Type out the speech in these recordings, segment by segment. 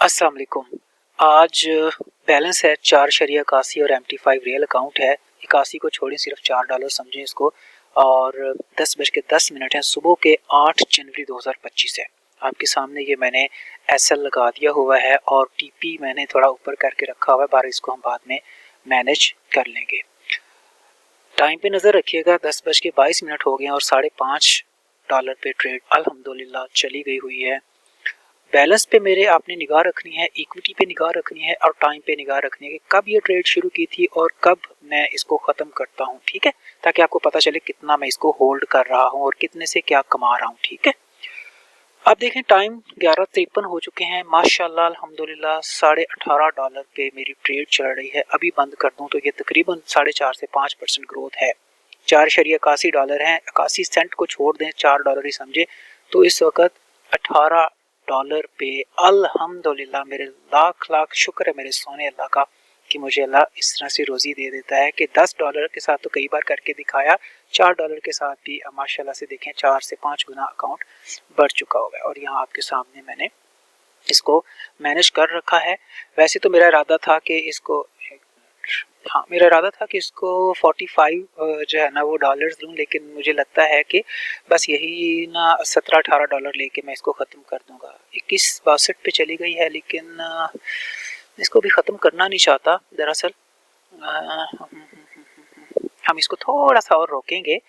अस्सलाम वालेकुम। आज बैलेंस है 4.81 और MT5 रियल अकाउंट है। 81 को छोड़ें, सिर्फ $4 समझें इसको। और 10:10 है, सुबह के 8 जनवरी 2025 है। आपके सामने ये मैंने SL लगा दिया हुआ है और TP मैंने थोड़ा ऊपर करके रखा हुआ है, बार इसको हम बाद में मैनेज कर लेंगे। टाइम पे नज़र रखिएगा, 10:22 हो गए हैं और $5.5 पे ट्रेड अल्हम्दुलिल्लाह चली गई हुई है। बैलेंस पे मेरे आपने निगाह रखनी है, इक्विटी पे निगाह रखनी है और टाइम पे निगाह रखनी है कि कब ये ट्रेड शुरू की थी और कब मैं इसको ख़त्म करता हूँ, ठीक है, ताकि आपको पता चले कितना मैं इसको होल्ड कर रहा हूँ और कितने से क्या कमा रहा हूँ, ठीक है। अब देखें, टाइम 11:53 हो चुके हैं। माशाल्लाह अल्हम्दुलिल्लाह $18.5 पे मेरी ट्रेड चल रही है। अभी बंद कर दूँ तो ये तकरीबन 4.5 से 5% ग्रोथ है। $4.81 है, 81 सेंट को छोड़ दें, $4 ही समझे तो इस वक्त $18 पे अल्हम्दुलिल्लाह मेरे लाख लाख शुक्र है मेरे सोने अल्लाह का कि मुझे अल्लाह इस तरह से रोज़ी दे देता है कि $10 के साथ तो कई बार करके दिखाया, $4 के साथ भी माशाल्लाह से देखें 4 से 5 गुना अकाउंट बढ़ चुका होगा। और यहाँ आपके सामने मैंने इसको मैनेज कर रखा है। वैसे तो मेरा इरादा था कि इसको मेरा इरादा था कि इसको 45 जो है ना वो डॉलर्स लूँ, लेकिन मुझे लगता है कि बस यही ना $17-18 लेके मैं इसको ख़त्म कर दूंगा। 21-62 पे चली गई है, लेकिन इसको भी ख़त्म करना नहीं चाहता दरअसल। हम इसको थोड़ा सा और रोकेंगे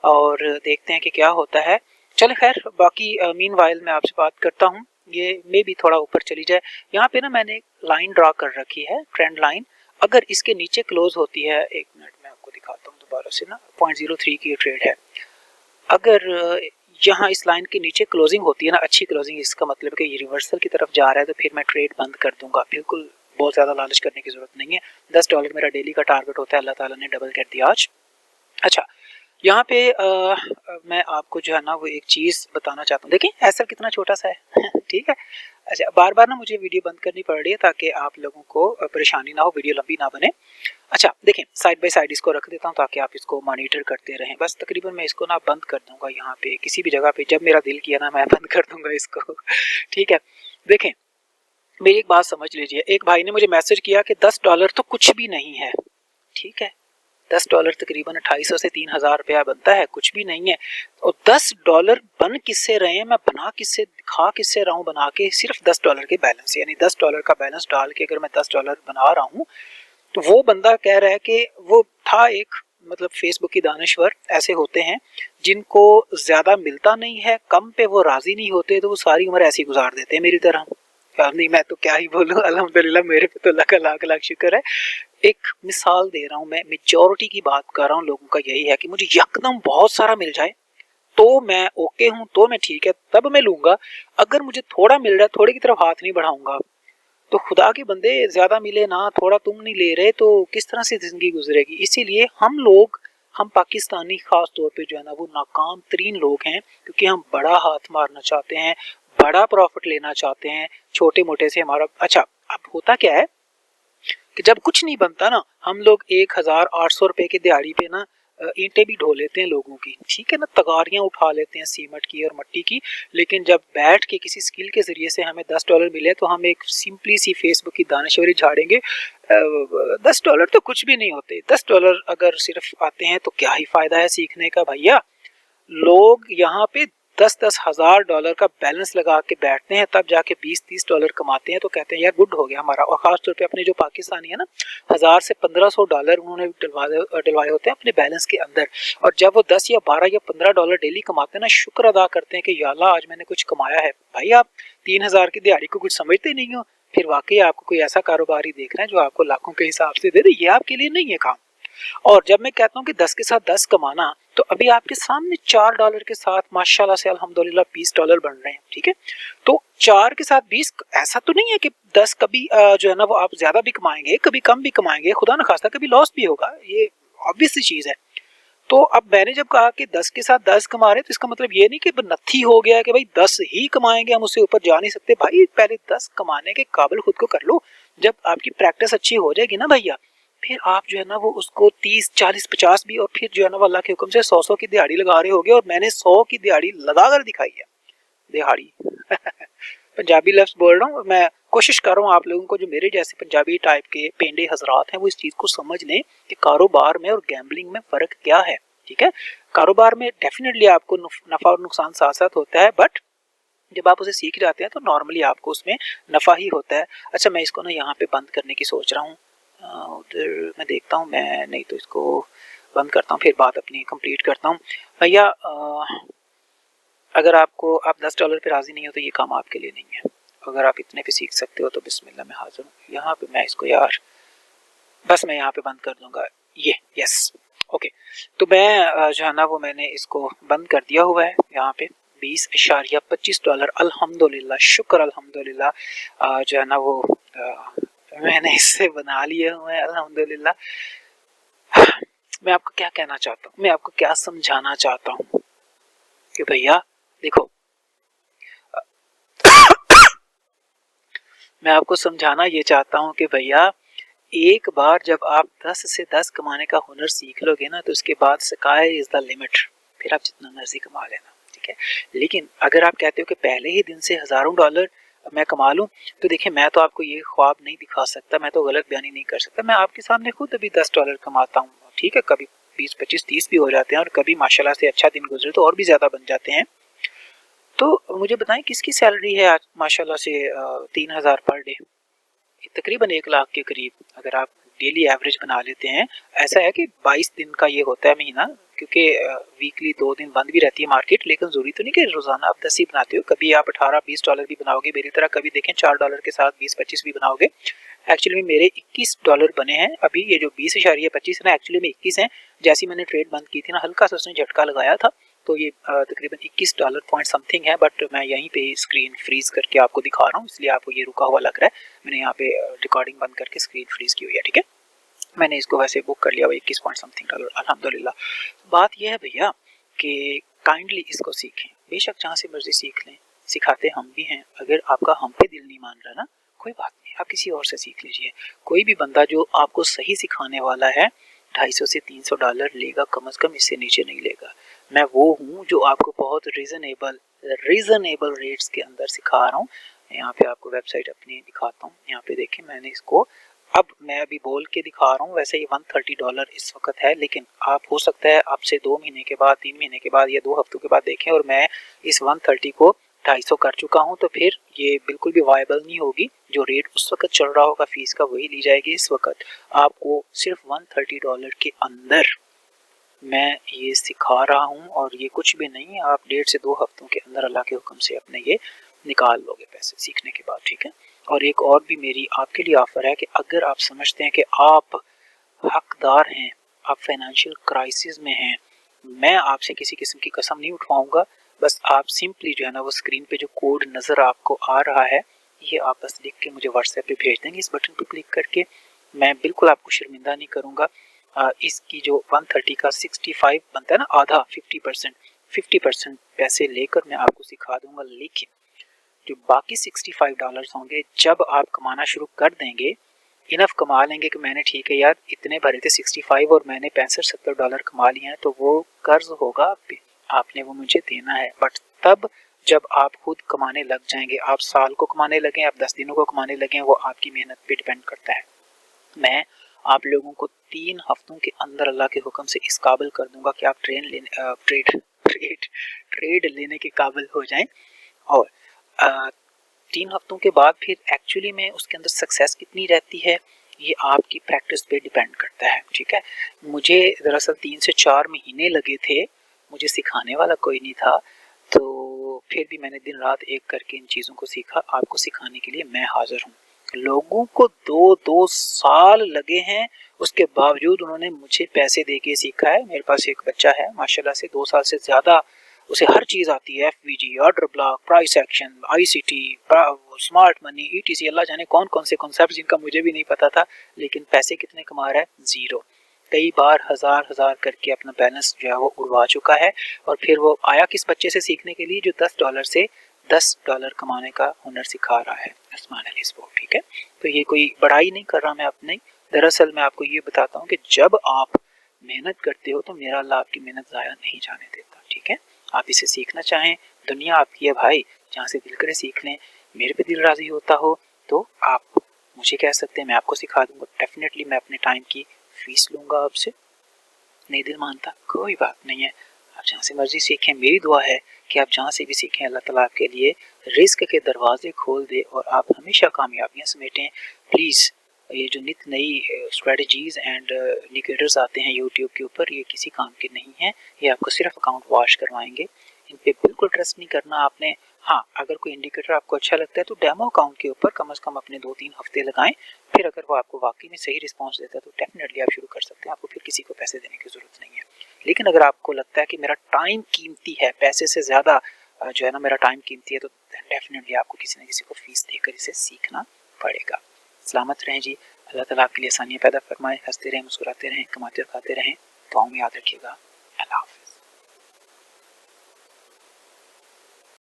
और देखते हैं कि क्या होता है। चले खैर, बाकी मीनवाइल मैं आपसे बात करता हूँ। ये मे भी थोड़ा ऊपर चली जाए। यहाँ पे ना मैंने एक लाइन ड्रा कर रखी है, ट्रेंड लाइन। अगर इसके नीचे क्लोज होती है, एक मिनट में आपको दिखाता हूँ दोबारा से ना, 0.03 की ट्रेड है। अगर यहाँ इस लाइन के नीचे क्लोजिंग होती है ना, अच्छी क्लोजिंग, इसका मतलब कि ये रिवर्सल की तरफ जा रहा है, तो फिर मैं ट्रेड बंद कर दूंगा। बिल्कुल बहुत ज़्यादा लालच करने की ज़रूरत नहीं है। $10 मेरा डेली का टारगेट होता है, अल्लाह ताला ने डबल कर दिया आज। अच्छा, यहाँ पे मैं आपको जो है ना वो एक चीज़ बताना चाहता हूँ। देखें एसएल कितना छोटा सा है ठीक है। अच्छा, बार बार ना मुझे वीडियो बंद करनी पड़ रही है ताकि आप लोगों को परेशानी ना हो, वीडियो लंबी ना बने। अच्छा देखें, साइड बाय साइड इसको रख देता हूँ ताकि आप इसको मॉनिटर करते रहें। बस तकरीबन मैं इसको ना बंद कर दूंगा यहाँ पे, किसी भी जगह पे जब मेरा दिल किया ना मैं बंद कर दूंगा इसको ठीक है। देखें, मेरी एक बात समझ लीजिए। एक भाई ने मुझे मैसेज किया कि $10 तो कुछ भी नहीं है, ठीक है। $10 तकरीबन 2800 से 3000 रुपया बनता है, कुछ भी नहीं है। और $10 बन किससे रहे हैं, मैं बना किससे, दिखा किससे रहा हूँ बना के, सिर्फ $10 के बैलेंस, यानी $10 का बैलेंस डाल के अगर मैं $10 बना रहा हूँ, तो वो बंदा कह रहा है कि वो था एक, मतलब फेसबुक की दानश्वर ऐसे होते हैं जिनको ज्यादा मिलता नहीं है, कम पे वो राजी नहीं होते, तो वो सारी उम्र ऐसी गुजार देते हैं मेरी तरह। नहीं, मैं तो क्या ही बोलूं, अल्हम्दुलिल्लाह मेरे पे तो अल्लाह का लाख लाख शुक्र है। एक मिसाल दे रहा हूँ, मैं मेजॉरिटी की बात कर रहा हूँ। लोगों का यही है कि मुझे यकदम बहुत सारा मिल जाए तो मैं ओके हूँ, तो मैं ठीक है, तब मैं लूंगा। अगर मुझे थोड़ा मिल रहा है, थोड़े की तरफ हाथ नहीं बढ़ाऊंगा। तो खुदा के बंदे, ज्यादा मिले ना, थोड़ा तुम नहीं ले रहे, तो किस तरह से जिंदगी गुजरेगी। इसीलिए हम लोग, हम पाकिस्तानी खास तौर पे जो है ना वो नाकाम तरीन लोग हैं, क्योंकि हम बड़ा हाथ मारना चाहते हैं, बड़ा प्रॉफिट लेना चाहते हैं, छोटे मोटे से हमारा। अच्छा, अब होता क्या है कि जब कुछ नहीं बनता ना, हम लोग 1800 रुपए की दिहाड़ी पे ना ईंटें भी ढो लेते हैं लोगों की, ठीक है ना, तगारियां उठा लेते हैं सीमेंट की और मट्टी की। लेकिन जब बैठ के किसी स्किल के जरिए से हमें $10 मिले तो हम एक सिंपली सी फेसबुक की दानश्वरी झाड़ेंगे। $10 तो कुछ भी नहीं होते। $10 अगर सिर्फ आते हैं तो क्या ही फायदा है सीखने का भैया। लोग यहाँ पे 10-10 हजार डॉलर का बैलेंस लगा के बैठते हैं, तब जाके $20-30 कमाते हैं, तो कहते हैं यार गुड हो गया हमारा। और खासतौर पे अपने जो पाकिस्तानी है ना, 1000 से $1500 उन्होंने डलवाए होते हैं अपने बैलेंस के अंदर। और जब वो 10 या 12 या $15 डेली कमाते हैं ना, शुक्र अदा करते हैं कि या अल्लाह आज मैंने कुछ कमाया है। भाई आप 3000 की दिहाड़ी को कुछ समझते नहीं हो, फिर वाकई आपको कोई ऐसा कारोबार ही देखना है जो आपको लाखों के हिसाब से दे दे, ये आपके लिए नहीं है काम। और जब मैं कहता हूँ कि 10 के साथ 10 कमाना, तो अभी आपके सामने $4 के साथ माशाल्लाह से अल्हम्दुलिल्लाह $20 बन रहे हैं, ठीक है। तो 4 के साथ 20, ऐसा तो नहीं है कि 10 कभी जो है ना वो आप ज्यादा भी कमाएंगे, कभी कम भी कमाएंगे, खुदा न खास्ता कभी लॉस भी होगा, ये ऑब्वियस सी चीज है। तो अब मैंने जब कहा कि 10 के साथ 10 कमा रहे, तो इसका मतलब ये नहीं कि नत्थी हो गया है कि भाई 10 ही कमाएंगे, हम उससे ऊपर जा नहीं सकते। भाई पहले 10 कमाने के काबिल खुद को कर लो। जब आपकी प्रैक्टिस अच्छी हो जाएगी ना भैया, फिर आप जो है ना वो उसको 30, 40, 50 भी, और फिर जो है ना अल्लाह के हुक्म से 100 की दिहाड़ी लगा रहे होगे। और मैंने 100 की दिहाड़ी लगा कर दिखाई है, दिहाड़ी पंजाबी लफ्ज़ बोल रहा हूँ, मैं कोशिश कर रहा हूँ आप लोगों को जो मेरे जैसे पंजाबी टाइप के पेंडे हजरात हैं वो इस चीज़ को समझ लें कि कारोबार में और गैम्बलिंग में फ़र्क क्या है। ठीक है, कारोबार में डेफिनेटली आपको नफ़ा और नुकसान साथ साथ होता है, बट जब आप उसे सीख जाते हैं तो नॉर्मली आपको उसमें नफ़ा ही होता है। अच्छा, मैं इसको ना यहाँ पे बंद करने की सोच रहा हूँ, उधर मैं देखता हूँ, मैं नहीं तो इसको बंद करता हूँ, फिर बात अपनी कंप्लीट करता हूँ। भैया अगर आपको आप $10 पे राज़ी नहीं हो तो ये काम आपके लिए नहीं है। अगर आप इतने पे सीख सकते हो तो बिस्मिल्लाह, मैं हाजिर हूँ। यहाँ पे मैं इसको यार बस मैं यहाँ पे बंद कर दूंगा ये, यस ओके। तो मैं जो है ना वो मैंने इसको बंद कर दिया हुआ है यहाँ पे $20.25 अल्हम्दुलिल्लाह, शुक्र अल्हम्दुलिल्लाह जो है ना वो मैंने इससे बना लिए हुए हैं अल्हम्दुलिल्लाह। मैं आपको क्या कहना चाहता हूँ, मैं आपको क्या समझाना चाहता हूँ कि भैया देखो, मैं आपको समझाना ये चाहता हूँ कि भैया एक बार जब आप 10 से 10 कमाने का हुनर सीख लोगे ना तो उसके बाद स्काई इज द लिमिट, फिर आप जितना मर्जी कमा लेना। ठीक है, लेकिन अगर आप कहते हो कि पहले ही दिन से हजारों डॉलर मैं कमा लूं, तो देखिए मैं तो आपको ये ख्वाब नहीं दिखा सकता, मैं तो गलत बयानी नहीं कर सकता। मैं आपके सामने खुद अभी $10 कमाता हूँ। ठीक है, कभी 20, 25, 30 भी हो जाते हैं और कभी माशाल्लाह से अच्छा दिन गुजरे तो और भी ज्यादा बन जाते हैं। तो मुझे बताएं किसकी सैलरी है आज माशाल्लाह से 3,000 पर डे, तकरीबन 1 लाख के करीब अगर आप डेली एवरेज बना लेते हैं। ऐसा है कि 22 दिन का ये होता है महीना, क्योंकि वीकली 2 दिन बंद भी रहती है मार्केट, लेकिन जरूरी तो नहीं कि रोजाना आप 10 ही बनाते हो, कभी आप 18-20 डॉलर भी बनाओगे मेरी तरह, कभी देखें $4 के साथ 20-25 भी बनाओगे। एक्चुअली में मेरे $21 बने हैं अभी, ये जो 20.25 है ना एक्चुअली में 21 हैं। जैसी मैंने ट्रेड बंद की थी ना हल्का सा उसने झटका लगाया था, तो ये तकरीबन $21 पॉइंट समथिंग है, बट मैं यहीं पे स्क्रीन फ्रीज करके आपको दिखा रहा हूँ, इसलिए आपको ये रुका हुआ लग रहा है। मैंने यहाँ पे रिकॉर्डिंग बंद करके स्क्रीन फ्रीज की हुई है। ठीक है, मैंने इसको वैसे बुक कर लिया हुआ 21 पॉइंट समथिंग डॉलर अल्हम्दुलिल्लाह। बात यह है भैया कि काइंडली इसको सीखें, बेशक जहाँ से मर्जी सीख लें, सिखाते हम भी हैं। अगर आपका हम पे दिल नहीं मान रहा ना, कोई बात नहीं, आप किसी और से सीख लीजिए। कोई भी बंदा जो आपको सही सिखाने वाला है 250 से $300 लेगा कम से कम, इससे नीचे नहीं लेगा। मैं वो हूँ जो आपको बहुत रीजनेबल रेट्स के अंदर सिखा रहा हूँ। यहाँ पे आपको वेबसाइट अपनी दिखाता हूँ, यहाँ पे देखें मैंने इसको, अब मैं अभी बोल के दिखा रहा हूँ, वैसे ये $130 इस वक्त है, लेकिन आप हो सकता है आपसे 2 महीने के बाद, 3 महीने के बाद या 2 हफ्तों के बाद देखें और मैं इस 130 को 250 कर चुका हूँ, तो फिर ये बिल्कुल भी वायबल नहीं होगी। जो रेट उस वक्त चल रहा होगा फीस का वही ली जाएगी। इस वक्त आपको सिर्फ $130 के अंदर मैं ये सिखा रहा हूँ, और ये कुछ भी नहीं है, आप 1.5 से 2 हफ्तों के अंदर अल्लाह के हुक्म से अपने ये निकाल लोगे पैसे सीखने के बाद। ठीक है, और एक और भी मेरी आपके लिए ऑफर है कि अगर आप समझते हैं कि आप हकदार हैं, आप फाइनेंशियल क्राइसिस में हैं, मैं आपसे किसी किस्म की कसम नहीं उठवाऊंगा, बस आप सिंपली जो है ना वो स्क्रीन पे जो कोड नज़र आपको आ रहा है ये आप बस लिख के मुझे व्हाट्सएप पे भेज देंगे, इस बटन पे क्लिक करके। मैं बिल्कुल आपको शर्मिंदा नहीं करूंगा। इसकी जो 130 का 65 बनता है ना आधा, 50% पैसे लेकर मैं आपको सिखा दूंगा, लेकिन जो बाकी $65 होंगे जब आप कमाना शुरू कर देंगे, इनफ कमा लेंगे कि मैंने ठीक है यार इतने भरे थे 65 और मैंने $65-70 कमा लिए हैं, तो वो कर्ज होगा आप पे, आपने वो मुझे देना है। बट तब जब आप खुद कमाने लग जाएंगे, आप साल को कमाने लगे, आप 10 दिनों को कमाने लगे, वो आपकी मेहनत पे डिपेंड करता है। मैं आप लोगों को 3 हफ्तों के अंदर अल्लाह के हुक्म से इस काबिल कर दूंगा कि आप ट्रेड लेने के काबिल हो जाएं, और 3 हफ्तों के बाद फिर एक्चुअली में उसके अंदर सक्सेस कितनी रहती है ये आपकी प्रैक्टिस पे डिपेंड करता है। ठीक है, मुझे दरअसल 3 से 4 महीने लगे थे, मुझे सिखाने वाला कोई नहीं था, तो फिर भी मैंने दिन रात एक करके इन चीज़ों को सीखा। आपको सिखाने के लिए मैं हाजिर हूँ। लोगों को 2-2 साल लगे हैं, उसके बावजूद उन्होंने मुझे पैसे दे के सीखा है। मेरे पास एक बच्चा है माशाल्लाह से 2 साल से ज़्यादा, उसे हर चीज़ आती है, FVG, order block, price action, ICT, smart money, ETC, अल्लाह जाने कौन कौन से कॉन्सेप्ट जिनका मुझे भी नहीं पता था, लेकिन पैसे कितने कमा रहा है, ज़ीरो। कई बार हजार करके अपना बैलेंस जो है वो उड़वा चुका है, और फिर वो आया किस बच्चे से सीखने के लिए जो $10 से $10 कमाने का हुनर सिखा रहा है, उस्मान अली स्पोर्ट। ठीक है, तो ये कोई बड़ाई नहीं कर रहा मैं अपने, दरअसल मैं आपको ये बताता हूँ कि जब आप मेहनत करते हो तो मेरा अल्लाह आपकी मेहनत ज़ाया नहीं जाने देता। ठीक है, आप इसे सीखना चाहें, दुनिया आपकी है भाई, जहाँ से दिल करे सीख लें। मेरे पे दिल राज़ी होता हो तो आप मुझे कह सकते हैं, मैं आपको सिखा दूँगा। डेफ़िनेटली मैं अपने टाइम की फ़ीस लूँगा आपसे। नहीं दिल मानता, कोई बात नहीं है, आप जहाँ से मर्ज़ी सीखें। मेरी दुआ है कि आप जहाँ से भी सीखें अल्लाह ताला आपके लिए रिज़्क के दरवाज़े खोल दे और आप हमेशा कामयाबियाँ समेटें। प्लीज़ ये जो नित नई स्ट्रैटेजीज़ एंड इंडिकेटर्स आते हैं यूट्यूब के ऊपर, ये किसी काम के नहीं हैं। ये आपको सिर्फ़ अकाउंट वॉश करवाएँगे। इन पे बिल्कुल ट्रस्ट नहीं करना आपने। हाँ, अगर कोई इंडिकेटर आपको अच्छा लगता है तो डेमो अकाउंट के ऊपर कम से कम अपने 2-3 हफ़्ते लगाएँ। फिर अगर वो आपको वाक़ई में सही रिस्पॉन्स देता है तो डेफ़िनेटली आप शुरू कर सकते हैं। आपको फिर किसी को पैसे देने की ज़रूरत नहीं है। लेकिन अगर आपको लगता है कि मेरा टाइम कीमती है, पैसे से ज़्यादा जो है ना मेरा टाइम कीमती है, तो डेफ़िनेटली आपको किसी न किसी को फ़ीस देकर इसे सीखना पड़ेगा। सलामत रहें जी। अल्लाह ताला आपके लिए आसानियाँ पैदा फरमाए। हँसते रहें, मुस्कुराते रहें, कमाते और खाते रहें। दुआओं में याद रखिएगा। अल्लाह हाफ़िज़।